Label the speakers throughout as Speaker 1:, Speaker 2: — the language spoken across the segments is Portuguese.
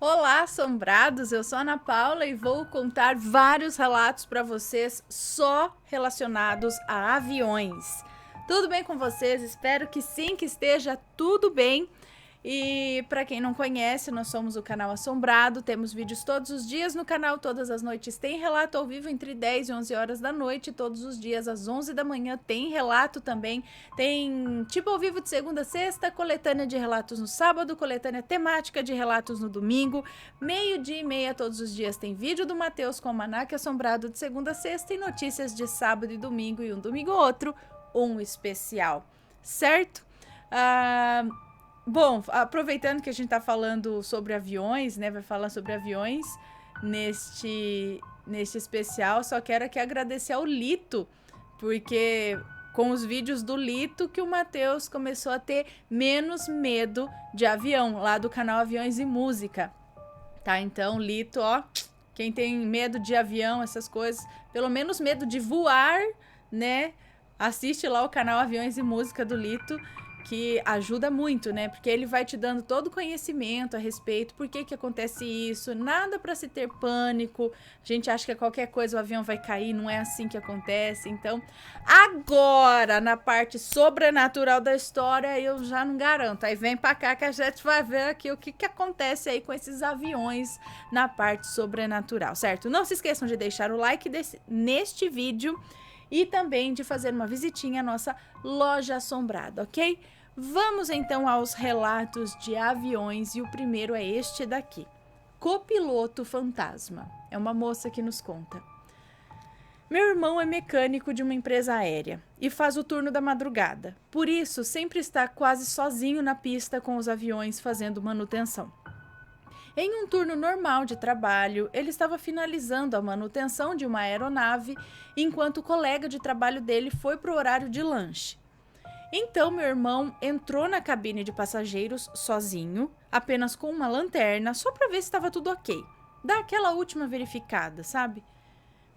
Speaker 1: Olá, assombrados! Eu sou a Ana Paula e vou contar vários relatos para vocês só relacionados a aviões. Tudo bem com vocês? Espero que sim, que esteja tudo bem. E para quem não conhece, nós somos o canal Assombrado, temos vídeos todos os dias no canal, todas as noites tem relato ao vivo entre 10 e 11 horas da noite, todos os dias às 11 da manhã tem relato também, tem tipo ao vivo de segunda a sexta, coletânea de relatos no sábado, coletânea temática de relatos no domingo, 12:30 todos os dias tem vídeo do Matheus com o Almanaque Assombrado de segunda a sexta e notícias de sábado e domingo um domingo outro, um especial, certo? Bom, aproveitando que a gente tá falando sobre aviões, né? Vai falar sobre aviões neste especial. Só quero aqui agradecer ao Lito, porque com os vídeos do Lito que o Matheus começou a ter menos medo de avião, lá do canal Aviões e Música. Tá? Então, Lito, ó, quem tem medo de avião, essas coisas, pelo menos medo de voar, né? Assiste lá o canal Aviões e Música do Lito, que ajuda muito, né? Porque ele vai te dando todo o conhecimento a respeito, por que acontece isso, nada para se ter pânico. A gente acha que qualquer coisa o avião vai cair, não é assim que acontece. Então, agora, na parte sobrenatural da história, eu já não garanto. Aí vem pra cá que a gente vai ver aqui o que acontece aí com esses aviões na parte sobrenatural, certo? Não se esqueçam de deixar o like neste vídeo e também de fazer uma visitinha à nossa loja assombrada, ok? Vamos então aos relatos de aviões e o primeiro é este daqui. Copiloto fantasma. É uma moça que nos conta. Meu irmão é mecânico de uma empresa aérea e faz o turno da madrugada. Por isso, sempre está quase sozinho na pista com os aviões fazendo manutenção. Em um turno normal de trabalho, ele estava finalizando a manutenção de uma aeronave enquanto o colega de trabalho dele foi para o horário de lanche. Então, meu irmão entrou na cabine de passageiros sozinho, apenas com uma lanterna, só para ver se estava tudo ok. Dá aquela última verificada, sabe?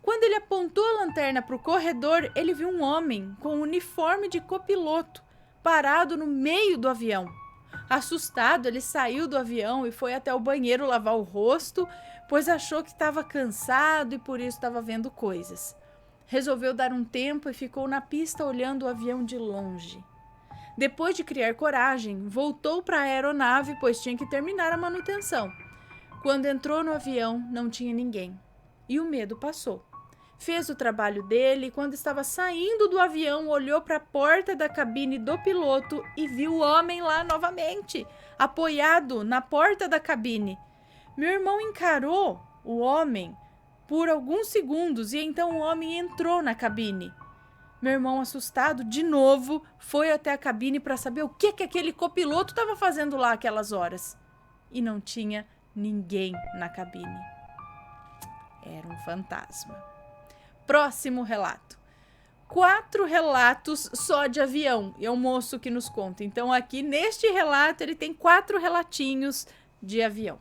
Speaker 1: Quando ele apontou a lanterna para o corredor, ele viu um homem com um uniforme de copiloto parado no meio do avião. Assustado, ele saiu do avião e foi até o banheiro lavar o rosto, pois achou que estava cansado e por isso estava vendo coisas. Resolveu dar um tempo e ficou na pista olhando o avião de longe. Depois de criar coragem, voltou para a aeronave, pois tinha que terminar a manutenção. Quando entrou no avião, não tinha ninguém. E o medo passou. Fez o trabalho dele e quando estava saindo do avião, olhou para a porta da cabine do piloto e viu o homem lá novamente, apoiado na porta da cabine. Meu irmão encarou o homem por alguns segundos e então o homem entrou na cabine. Meu irmão, assustado, de novo, foi até a cabine para saber o que aquele copiloto estava fazendo lá aquelas horas. E não tinha ninguém na cabine. Era um fantasma. Próximo relato. 4 relatos só de avião. É o moço que nos conta. Então, aqui neste relato, ele tem 4 relatinhos de avião.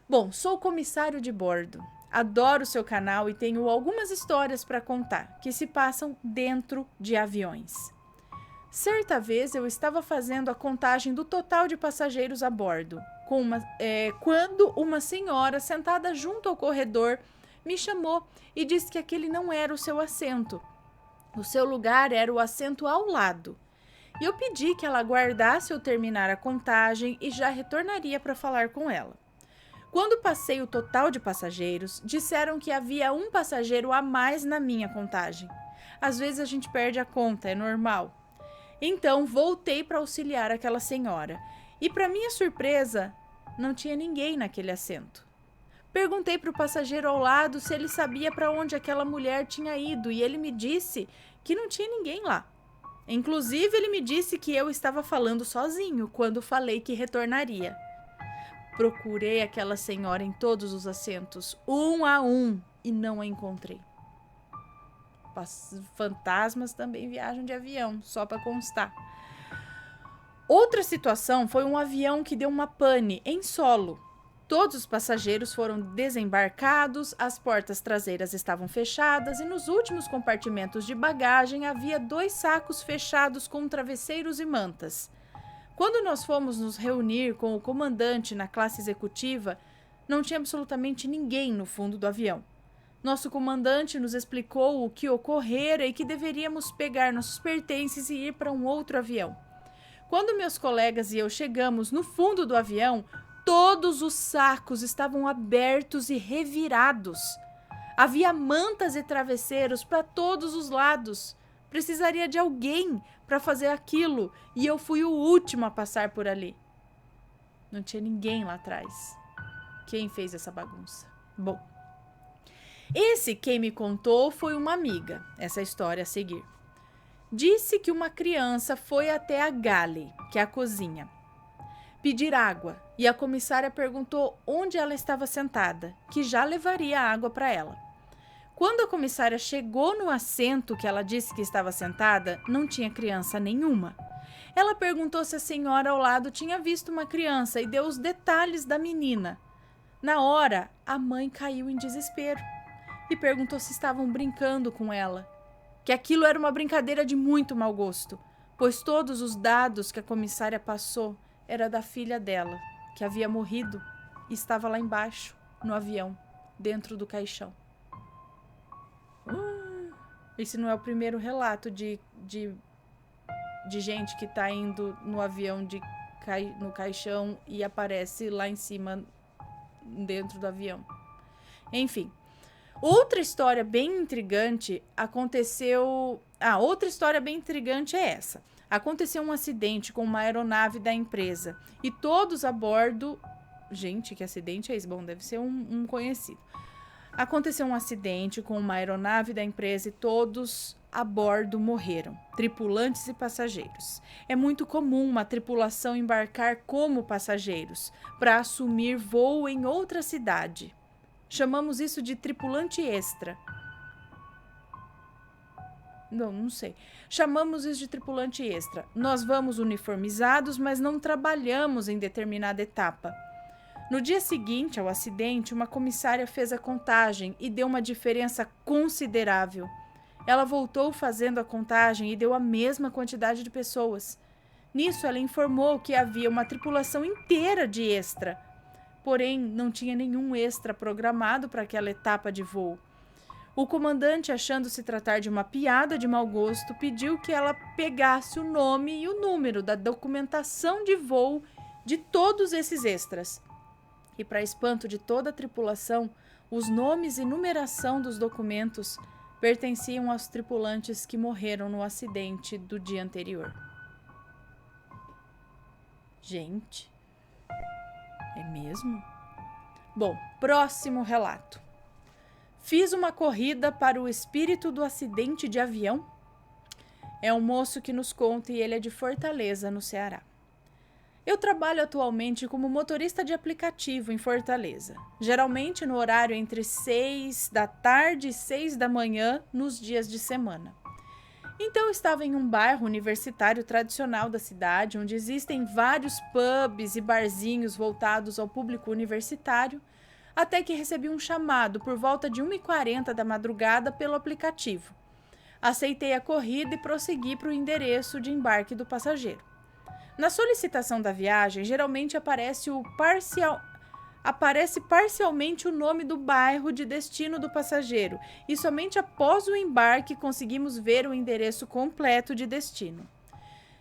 Speaker 1: Bom, sou comissário de bordo. Adoro seu canal e tenho algumas histórias para contar que se passam dentro de aviões. Certa vez eu estava fazendo a contagem do total de passageiros a bordo, quando uma senhora sentada junto ao corredor me chamou e disse que aquele não era o seu assento. O seu lugar era o assento ao lado. E eu pedi que ela aguardasse eu terminar a contagem e já retornaria para falar com ela. Quando passei o total de passageiros, disseram que havia um passageiro a mais na minha contagem. Às vezes a gente perde a conta, é normal. Então voltei para auxiliar aquela senhora. E para minha surpresa, não tinha ninguém naquele assento. Perguntei para o passageiro ao lado se ele sabia para onde aquela mulher tinha ido e ele me disse que não tinha ninguém lá. Inclusive, ele me disse que eu estava falando sozinho quando falei que retornaria. Procurei aquela senhora em todos os assentos, um a um, e não a encontrei. Fantasmas também viajam de avião, só para constar. Outra situação foi um avião que deu uma pane em solo. Todos os passageiros foram desembarcados, as portas traseiras estavam fechadas e nos últimos compartimentos de bagagem havia 2 sacos fechados com travesseiros e mantas. Quando nós fomos nos reunir com o comandante na classe executiva, não tinha absolutamente ninguém no fundo do avião. Nosso comandante nos explicou o que ocorrera e que deveríamos pegar nossos pertences e ir para um outro avião. Quando meus colegas e eu chegamos no fundo do avião, todos os sacos estavam abertos e revirados. Havia mantas e travesseiros para todos os lados. Precisaria de alguém para fazer aquilo e eu fui o último a passar por ali. Não tinha ninguém lá atrás. Quem fez essa bagunça? Bom, quem me contou foi uma amiga, essa história a seguir. Disse que uma criança foi até a galley, que é a cozinha, pedir água e a comissária perguntou onde ela estava sentada, que já levaria água para ela. Quando a comissária chegou no assento que ela disse que estava sentada, não tinha criança nenhuma. Ela perguntou se a senhora ao lado tinha visto uma criança e deu os detalhes da menina. Na hora, a mãe caiu em desespero e perguntou se estavam brincando com ela, que aquilo era uma brincadeira de muito mau gosto, pois todos os dados que a comissária passou era da filha dela, que havia morrido e estava lá embaixo, no avião, dentro do caixão. Esse não é o primeiro relato de gente que está indo no avião no caixão e aparece lá em cima, dentro do avião. Enfim, outra história bem intrigante aconteceu... outra história bem intrigante é essa. Aconteceu um acidente com uma aeronave da empresa e todos a bordo... Gente, que acidente é esse? Bom, deve ser um conhecido. Aconteceu um acidente com uma aeronave da empresa e todos a bordo morreram, tripulantes e passageiros. É muito comum uma tripulação embarcar como passageiros para assumir voo em outra cidade. Chamamos isso de tripulante extra. Não sei. Chamamos isso de tripulante extra. Nós vamos uniformizados, mas não trabalhamos em determinada etapa. No dia seguinte ao acidente, uma comissária fez a contagem e deu uma diferença considerável. Ela voltou fazendo a contagem e deu a mesma quantidade de pessoas. Nisso, ela informou que havia uma tripulação inteira de extra. Porém, não tinha nenhum extra programado para aquela etapa de voo. O comandante, achando se tratar de uma piada de mau gosto, pediu que ela pegasse o nome e o número da documentação de voo de todos esses extras. E, para espanto de toda a tripulação, os nomes e numeração dos documentos pertenciam aos tripulantes que morreram no acidente do dia anterior. Gente, é mesmo? Bom, próximo relato. Fiz uma corrida para o espírito do acidente de avião? É um moço que nos conta e ele é de Fortaleza, no Ceará. Eu trabalho atualmente como motorista de aplicativo em Fortaleza, geralmente no horário entre 6 da tarde e 6 da manhã nos dias de semana. Então estava em um bairro universitário tradicional da cidade, onde existem vários pubs e barzinhos voltados ao público universitário, até que recebi um chamado por volta de 1h40 da madrugada pelo aplicativo. Aceitei a corrida e prossegui para o endereço de embarque do passageiro. Na solicitação da viagem, geralmente aparece parcialmente o nome do bairro de destino do passageiro e somente após o embarque conseguimos ver o endereço completo de destino.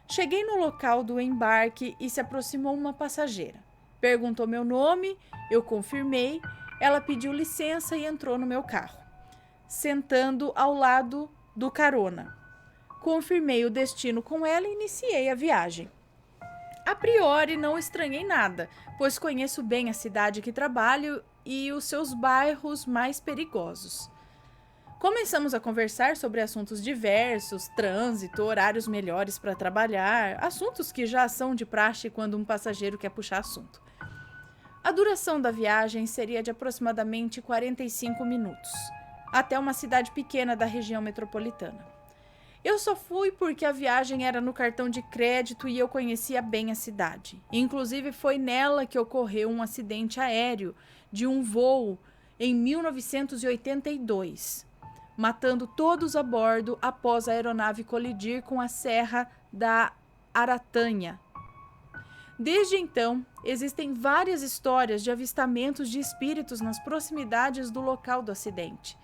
Speaker 1: Cheguei no local do embarque e se aproximou uma passageira. Perguntou meu nome, eu confirmei, ela pediu licença e entrou no meu carro, sentando ao lado do carona. Confirmei o destino com ela e iniciei a viagem. A priori, não estranhei nada, pois conheço bem a cidade que trabalho e os seus bairros mais perigosos. Começamos a conversar sobre assuntos diversos, trânsito, horários melhores para trabalhar, assuntos que já são de praxe quando um passageiro quer puxar assunto. A duração da viagem seria de aproximadamente 45 minutos, até uma cidade pequena da região metropolitana. Eu só fui porque a viagem era no cartão de crédito e eu conhecia bem a cidade. Inclusive, foi nela que ocorreu um acidente aéreo de um voo em 1982, matando todos a bordo após a aeronave colidir com a Serra da Aratanha. Desde então, existem várias histórias de avistamentos de espíritos nas proximidades do local do acidente.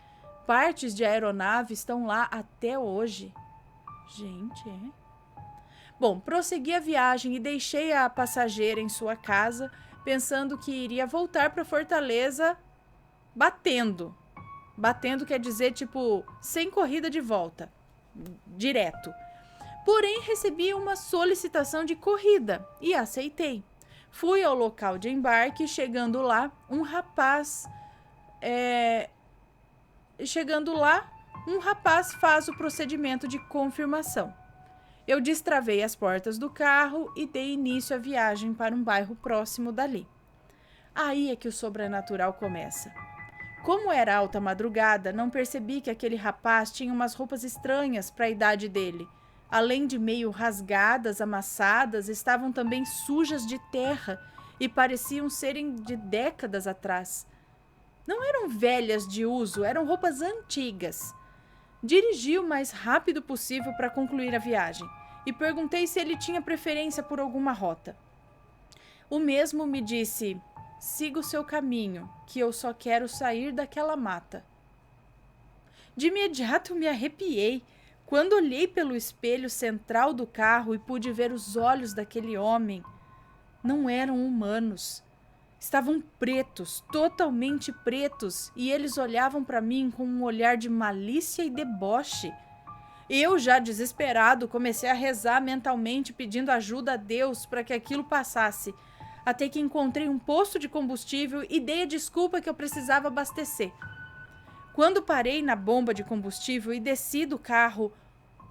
Speaker 1: Partes de aeronave estão lá até hoje. Gente, é? Bom, prossegui a viagem e deixei a passageira em sua casa, pensando que iria voltar para Fortaleza batendo. Batendo quer dizer, tipo, sem corrida de volta. Direto. Porém, recebi uma solicitação de corrida e aceitei. Fui ao local de embarque e chegando lá, um rapaz faz o procedimento de confirmação. Eu destravei as portas do carro e dei início à viagem para um bairro próximo dali. Aí é que o sobrenatural começa. Como era alta madrugada, não percebi que aquele rapaz tinha umas roupas estranhas para a idade dele. Além de meio rasgadas, amassadas, estavam também sujas de terra e pareciam serem de décadas atrás. Não eram velhas de uso, eram roupas antigas. Dirigi o mais rápido possível para concluir a viagem e perguntei se ele tinha preferência por alguma rota. O mesmo me disse: siga o seu caminho, que eu só quero sair daquela mata. De imediato me arrepiei quando olhei pelo espelho central do carro e pude ver os olhos daquele homem. Não eram humanos. Estavam pretos, totalmente pretos, e eles olhavam para mim com um olhar de malícia e deboche. Eu, já desesperado, comecei a rezar mentalmente pedindo ajuda a Deus para que aquilo passasse, até que encontrei um posto de combustível e dei a desculpa que eu precisava abastecer. Quando parei na bomba de combustível e desci do carro,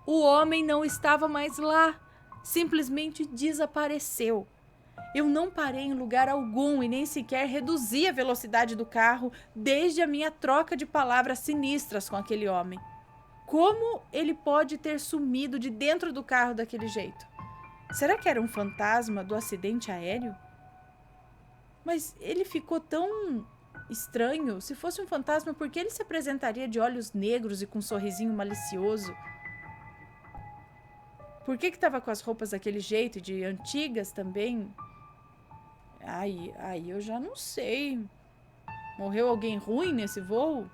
Speaker 1: o homem não estava mais lá, simplesmente desapareceu. Eu não parei em lugar algum e nem sequer reduzi a velocidade do carro desde a minha troca de palavras sinistras com aquele homem. Como ele pode ter sumido de dentro do carro daquele jeito? Será que era um fantasma do acidente aéreo? Mas ele ficou tão estranho. Se fosse um fantasma, por que ele se apresentaria de olhos negros e com um sorrisinho malicioso? Por que estava com as roupas daquele jeito, de antigas também? Aí eu já não sei. Morreu alguém ruim nesse voo?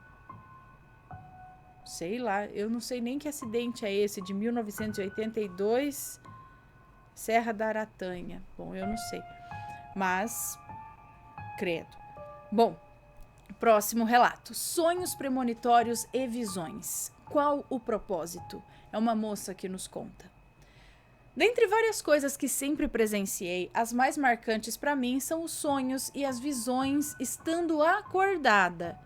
Speaker 1: Sei lá, eu não sei nem que acidente é esse, de 1982, Serra da Aratanha. Bom, eu não sei. Mas, credo. Bom, próximo relato. Sonhos premonitórios e visões. Qual o propósito? É uma moça que nos conta. Dentre várias coisas que sempre presenciei, as mais marcantes para mim são os sonhos e as visões estando acordada.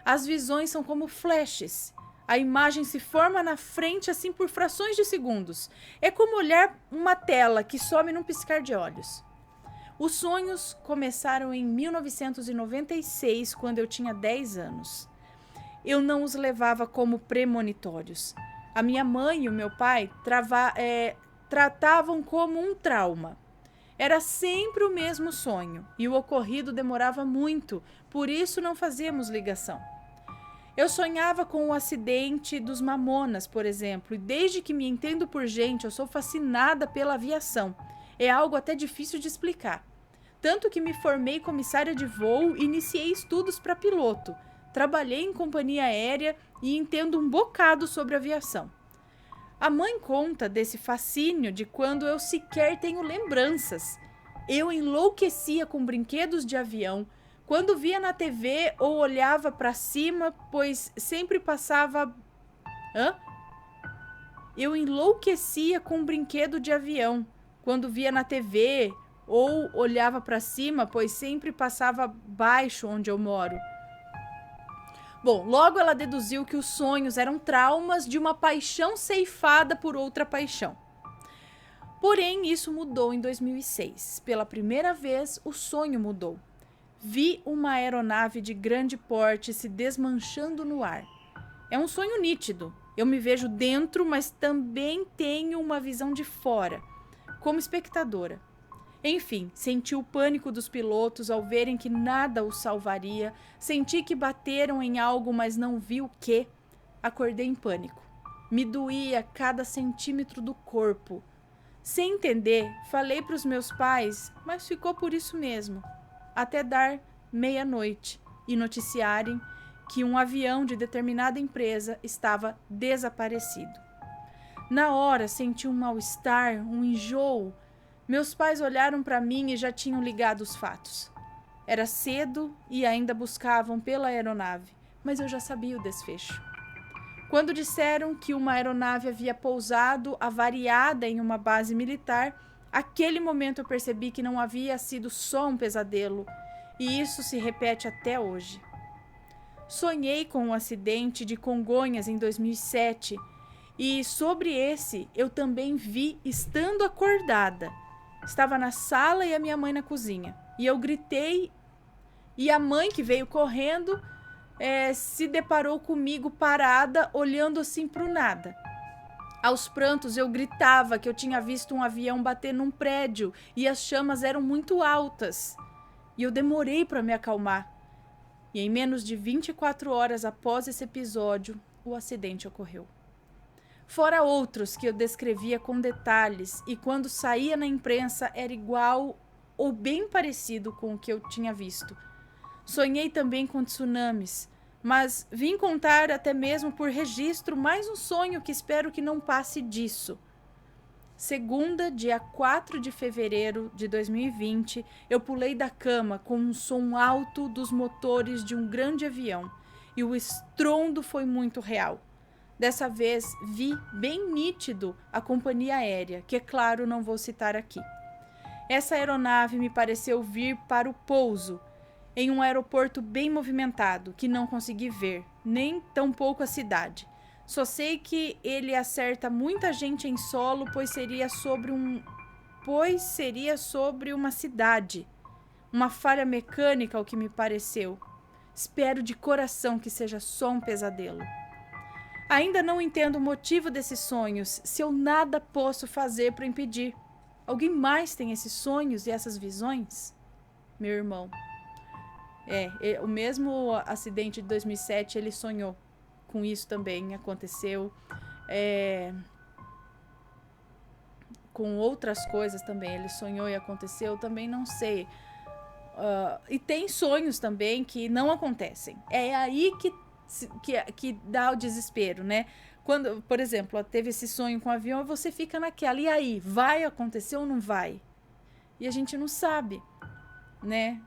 Speaker 1: As visões são como flashes. A imagem se forma na frente assim por frações de segundos. É como olhar uma tela que some num piscar de olhos. Os sonhos começaram em 1996, quando eu tinha 10 anos. Eu não os levava como premonitórios. A minha mãe e o meu pai tratavam como um trauma. Era sempre o mesmo sonho e o ocorrido demorava muito, por isso não fazíamos ligação. Eu sonhava com o acidente dos Mamonas, por exemplo, e desde que me entendo por gente, eu sou fascinada pela aviação. É algo até difícil de explicar. Tanto que me formei comissária de voo e iniciei estudos para piloto. Trabalhei em companhia aérea e entendo um bocado sobre aviação. A mãe conta desse fascínio de quando eu sequer tenho lembranças. Eu enlouquecia com brinquedos de avião, quando via na TV ou olhava para cima, pois sempre passava... Eu enlouquecia com brinquedo de avião, quando via na TV ou olhava para cima, pois sempre passava baixo onde eu moro. Bom, logo ela deduziu que os sonhos eram traumas de uma paixão ceifada por outra paixão. Porém, isso mudou em 2006. Pela primeira vez, o sonho mudou. Vi uma aeronave de grande porte se desmanchando no ar. É um sonho nítido. Eu me vejo dentro, mas também tenho uma visão de fora, como espectadora. Enfim, senti o pânico dos pilotos ao verem que nada os salvaria. Senti que bateram em algo, mas não vi o que. Acordei em pânico. Me doía cada centímetro do corpo. Sem entender, falei para os meus pais, mas ficou por isso mesmo, até dar meia-noite e noticiarem que um avião de determinada empresa estava desaparecido. Na hora senti um mal-estar, um enjoo. Meus pais olharam para mim e já tinham ligado os fatos. Era cedo e ainda buscavam pela aeronave, mas eu já sabia o desfecho. Quando disseram que uma aeronave havia pousado avariada em uma base militar, aquele momento eu percebi que não havia sido só um pesadelo, e isso se repete até hoje. Sonhei com um acidente de Congonhas em 2007, e sobre esse eu também vi estando acordada. Estava na sala e a minha mãe na cozinha, e eu gritei, e a mãe, que veio correndo, se deparou comigo parada, olhando assim para o nada. Aos prantos eu gritava que eu tinha visto um avião bater num prédio e as chamas eram muito altas. E eu demorei para me acalmar. E em menos de 24 horas após esse episódio, o acidente ocorreu. Fora outros que eu descrevia com detalhes e quando saía na imprensa era igual ou bem parecido com o que eu tinha visto. Sonhei também com tsunamis, mas vim contar até mesmo por registro mais um sonho que espero que não passe disso. Segunda, dia 4 de fevereiro de 2020, eu pulei da cama com um som alto dos motores de um grande avião e o estrondo foi muito real. Dessa vez vi bem nítido a companhia aérea, que é claro não vou citar aqui. Essa aeronave me pareceu vir para o pouso, em um aeroporto bem movimentado, que não consegui ver, nem tampouco a cidade. Só sei que ele acerta muita gente em solo, pois seria sobre uma cidade. Uma falha mecânica, ao que me pareceu. Espero de coração que seja só um pesadelo. Ainda não entendo o motivo desses sonhos, se eu nada posso fazer para impedir. Alguém mais tem esses sonhos e essas visões? Meu irmão. O mesmo acidente de 2007, ele sonhou com isso também, aconteceu. Com outras coisas também, ele sonhou e aconteceu, também não sei. E tem sonhos também que não acontecem. É aí que dá o desespero, né? Quando, por exemplo, teve esse sonho com o avião, você fica naquela, e aí, vai acontecer ou não vai? E a gente não sabe, né?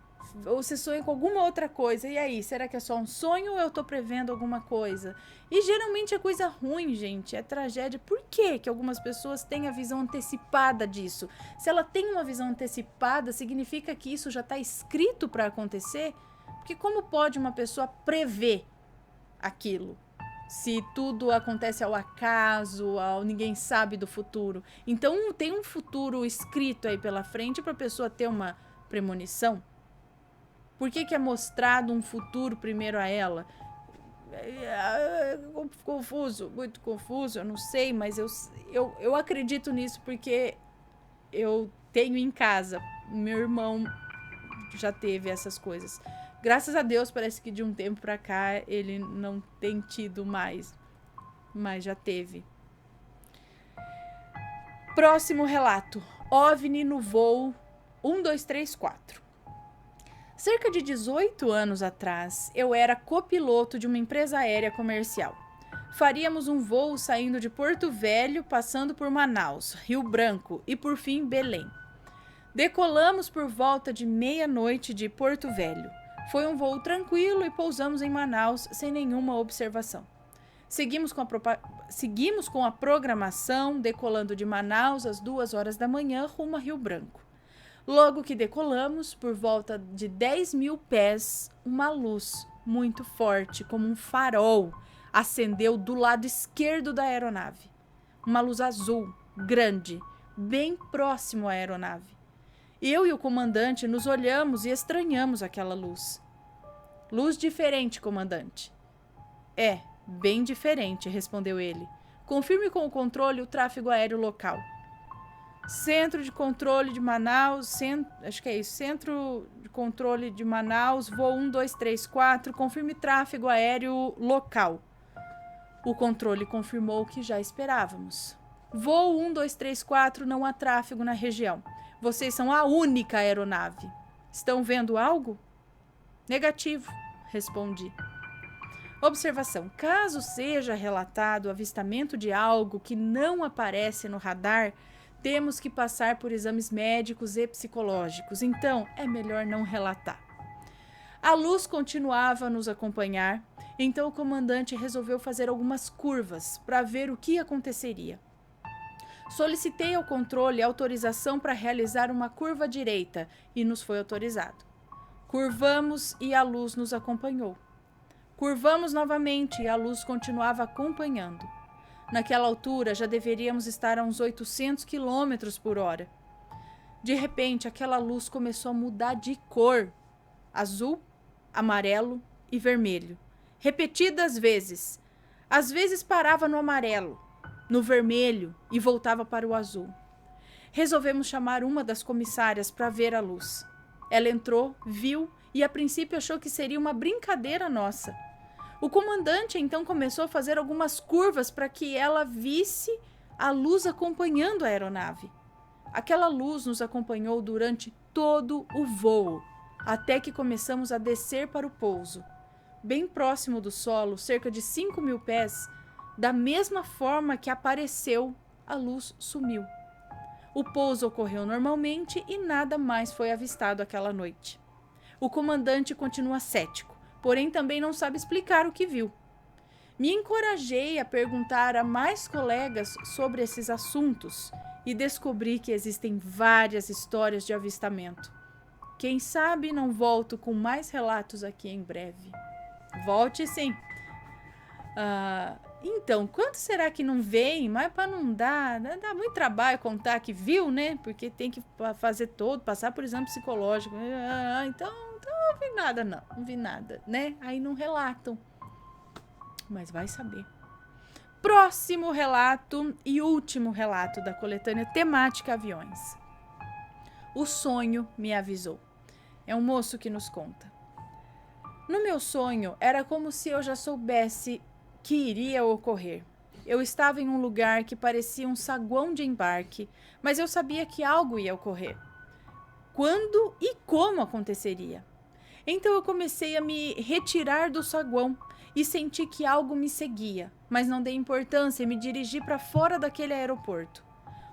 Speaker 1: Ou você sonha com alguma outra coisa, e aí, será que é só um sonho ou eu tô prevendo alguma coisa? E geralmente é coisa ruim, gente, é tragédia. Por que que algumas pessoas têm a visão antecipada disso? Se ela tem uma visão antecipada, significa que isso já está escrito para acontecer? Porque como pode uma pessoa prever aquilo? Se tudo acontece ao acaso, ninguém sabe do futuro. Então tem um futuro escrito aí pela frente para a pessoa ter uma premonição? Por que é mostrado um futuro primeiro a ela? Confuso, muito confuso, eu não sei, mas eu acredito nisso porque eu tenho em casa. Meu irmão já teve essas coisas. Graças a Deus, parece que de um tempo pra cá ele não tem tido mais, mas já teve. Próximo relato. OVNI no voo 1234. Cerca de 18 anos atrás, eu era copiloto de uma empresa aérea comercial. Faríamos um voo saindo de Porto Velho, passando por Manaus, Rio Branco e, por fim, Belém. Decolamos por volta de meia-noite de Porto Velho. Foi um voo tranquilo e pousamos em Manaus sem nenhuma observação. Seguimos com a programação, decolando de Manaus às 2 horas da manhã rumo a Rio Branco. Logo que decolamos, por volta de 10.000 pés, uma luz muito forte, como um farol, acendeu do lado esquerdo da aeronave. Uma luz azul, grande, bem próximo à aeronave. Eu e o comandante nos olhamos e estranhamos aquela luz. Luz diferente, comandante. Bem diferente, respondeu ele. Confirme com o controle o tráfego aéreo local. Centro de controle de Manaus, Centro de controle de Manaus, voo 1234, confirme tráfego aéreo local. O controle confirmou o que já esperávamos. Voo 1234, não há tráfego na região. Vocês são a única aeronave. Estão vendo algo? Negativo, respondi. Observação: caso seja relatado o avistamento de algo que não aparece no radar, temos que passar por exames médicos e psicológicos, então é melhor não relatar. A luz continuava a nos acompanhar, então o comandante resolveu fazer algumas curvas para ver o que aconteceria. Solicitei ao controle autorização para realizar uma curva direita e nos foi autorizado. Curvamos e a luz nos acompanhou. Curvamos novamente e a luz continuava acompanhando. Naquela altura já deveríamos estar a uns 800 km por hora. De repente, aquela luz começou a mudar de cor: azul, amarelo e vermelho, repetidas vezes. Às vezes parava no amarelo, no vermelho e voltava para o azul. Resolvemos chamar uma das comissárias para ver a luz. Ela entrou, viu e a princípio achou que seria uma brincadeira nossa. O comandante então começou a fazer algumas curvas para que ela visse a luz acompanhando a aeronave. Aquela luz nos acompanhou durante todo o voo, até que começamos a descer para o pouso. Bem próximo do solo, cerca de 5.000 pés, da mesma forma que apareceu, a luz sumiu. O pouso ocorreu normalmente e nada mais foi avistado aquela noite. O comandante continua cético, porém também não sabe explicar o que viu. Me encorajei a perguntar a mais colegas sobre esses assuntos e descobri que existem várias histórias de avistamento. Quem sabe não volto com mais relatos aqui em breve. Volte sim. Então, quanto será que não vem? Mas para não dar, dá muito trabalho contar que viu, né? Porque tem que fazer todo, passar por exame psicológico. Então não vi nada não vi nada, né? Aí não relatam. Mas vai saber. Próximo relato e último relato da coletânea temática aviões. O sonho me avisou. É um moço que nos conta. No meu sonho, era como se eu já soubesse que iria ocorrer. Eu estava em um lugar que parecia um saguão de embarque, mas eu sabia que algo ia ocorrer. Quando e como aconteceria? Então eu comecei a me retirar do saguão e senti que algo me seguia, mas não dei importância e me dirigi para fora daquele aeroporto.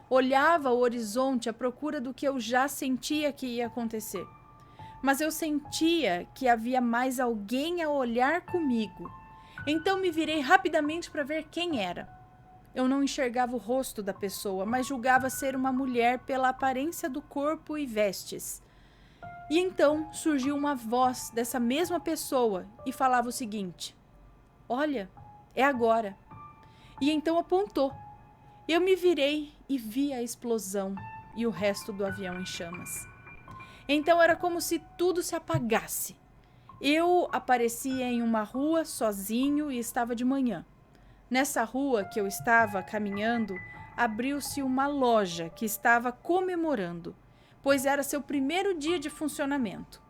Speaker 1: Olhava o horizonte à procura do que eu já sentia que ia acontecer. Mas eu sentia que havia mais alguém a olhar comigo. Então me virei rapidamente para ver quem era. Eu não enxergava o rosto da pessoa, mas julgava ser uma mulher pela aparência do corpo e vestes. E então surgiu uma voz dessa mesma pessoa e falava o seguinte: olha, é agora. E então apontou. Eu me virei e vi a explosão e o resto do avião em chamas. Então era como se tudo se apagasse. Eu aparecia em uma rua sozinho e estava de manhã. Nessa rua que eu estava caminhando, abriu-se uma loja que estava comemorando, pois era seu primeiro dia de funcionamento.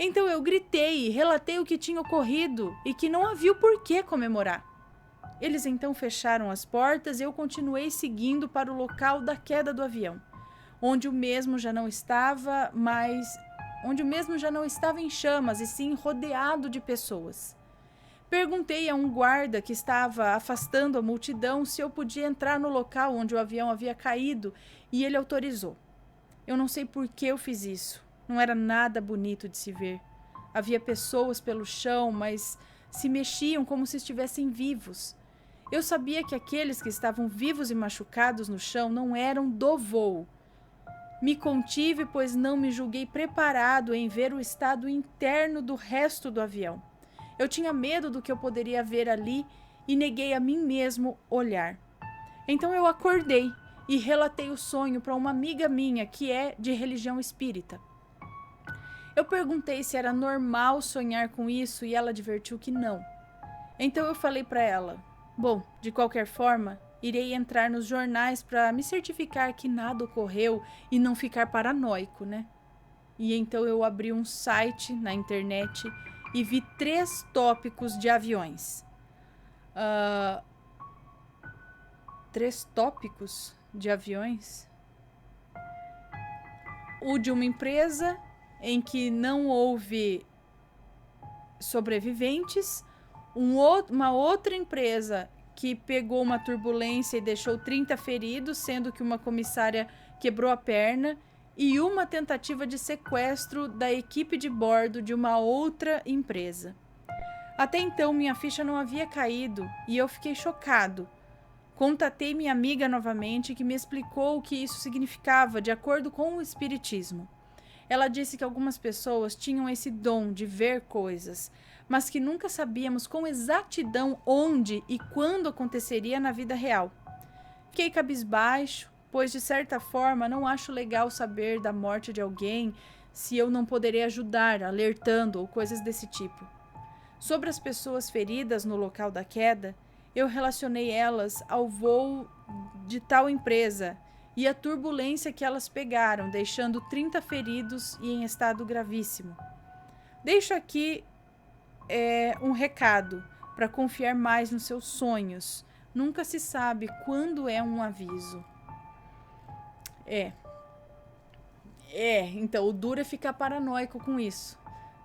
Speaker 1: Então eu gritei e relatei o que tinha ocorrido e que não havia o porquê comemorar. Eles então fecharam as portas e eu continuei seguindo para o local da queda do avião, onde o mesmo já não estava em chamas e sim rodeado de pessoas. Perguntei a um guarda que estava afastando a multidão se eu podia entrar no local onde o avião havia caído e ele autorizou. Eu não sei por que eu fiz isso. Não era nada bonito de se ver. Havia pessoas pelo chão, mas se mexiam como se estivessem vivos. Eu sabia que aqueles que estavam vivos e machucados no chão não eram do voo. Me contive, pois não me julguei preparado em ver o estado interno do resto do avião. Eu tinha medo do que eu poderia ver ali e neguei a mim mesmo olhar. Então eu acordei e relatei o sonho para uma amiga minha que é de religião espírita. Eu perguntei se era normal sonhar com isso e ela advertiu que não. Então eu falei para ela: bom, de qualquer forma, irei entrar nos jornais para me certificar que nada ocorreu e não ficar paranoico, né? E então eu abri um site na internet e vi 3 tópicos de aviões. 3 tópicos de aviões. O de uma empresa em que não houve sobreviventes, uma outra empresa que pegou uma turbulência e deixou 30 feridos, sendo que uma comissária quebrou a perna, e uma tentativa de sequestro da equipe de bordo de uma outra empresa. Até então, minha ficha não havia caído e eu fiquei chocado. Contatei minha amiga novamente, que me explicou o que isso significava de acordo com o espiritismo. Ela disse que algumas pessoas tinham esse dom de ver coisas, mas que nunca sabíamos com exatidão onde e quando aconteceria na vida real. Fiquei cabisbaixo, pois de certa forma não acho legal saber da morte de alguém se eu não poderei ajudar, alertando ou coisas desse tipo. Sobre as pessoas feridas no local da queda, eu relacionei elas ao voo de tal empresa e a turbulência que elas pegaram, deixando 30 feridos e em estado gravíssimo. Deixo aqui um recado para confiar mais nos seus sonhos. Nunca se sabe quando é um aviso. Então o duro é ficar paranoico com isso.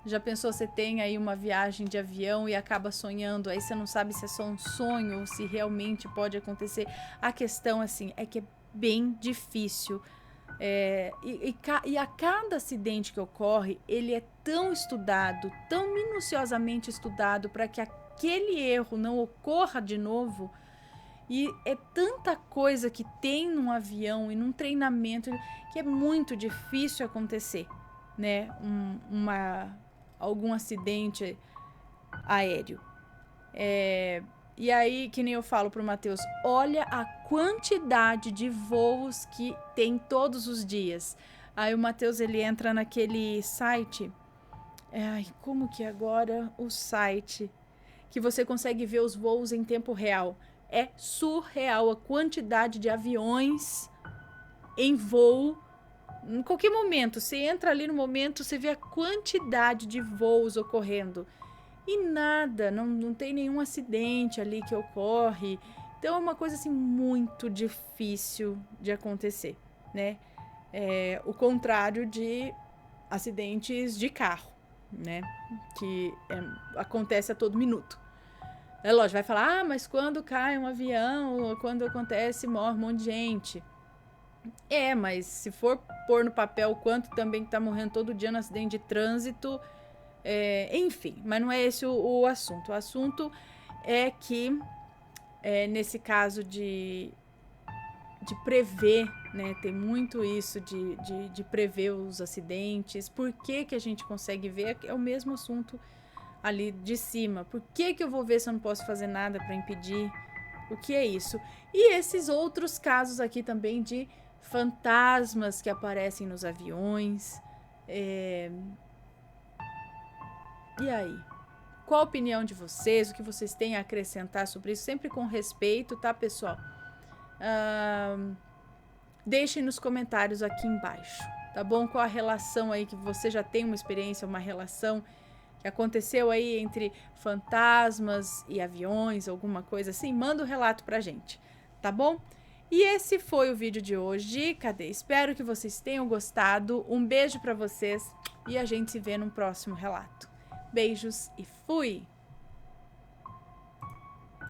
Speaker 1: Já pensou, você tem aí uma viagem de avião e acaba sonhando, aí você não sabe se é só um sonho ou se realmente pode acontecer. A questão, assim, é que é bem difícil. E a cada acidente que ocorre, ele é tão estudado, tão minuciosamente estudado para que aquele erro não ocorra de novo. E é tanta coisa que tem num avião e num treinamento que é muito difícil acontecer, né? Algum acidente aéreo. E aí, que nem eu falo pro Matheus, olha a quantidade de voos que tem todos os dias. Aí o Matheus, ele entra naquele site. Como que é agora o site? Que você consegue ver os voos em tempo real. É surreal a quantidade de aviões em voo. Em qualquer momento, você entra ali no momento, você vê a quantidade de voos ocorrendo. E nada, não tem nenhum acidente ali que ocorre. Então é uma coisa assim muito difícil de acontecer, né? O contrário de acidentes de carro, né? Que acontece a todo minuto. É lógico, vai falar, mas quando cai um avião, ou quando acontece, morre um monte de gente. Mas se for pôr no papel o quanto também tá morrendo todo dia no acidente de trânsito, enfim, mas não é esse o assunto. O assunto é que, nesse caso de prever, né, tem muito isso de prever os acidentes. Por que a gente consegue ver? É o mesmo assunto ali de cima. Por que eu vou ver se eu não posso fazer nada para impedir? O que é isso? E esses outros casos aqui também de fantasmas que aparecem nos aviões. E aí? Qual a opinião de vocês? O que vocês têm a acrescentar sobre isso? Sempre com respeito, tá, pessoal? Deixem nos comentários aqui embaixo, tá bom? Qual a relação aí que você já tem uma experiência, uma relação que aconteceu aí entre fantasmas e aviões, alguma coisa assim? Manda um relato pra gente, tá bom? E esse foi o vídeo de hoje. Cadê? Espero que vocês tenham gostado. Um beijo pra vocês e a gente se vê num próximo relato. Beijos e fui!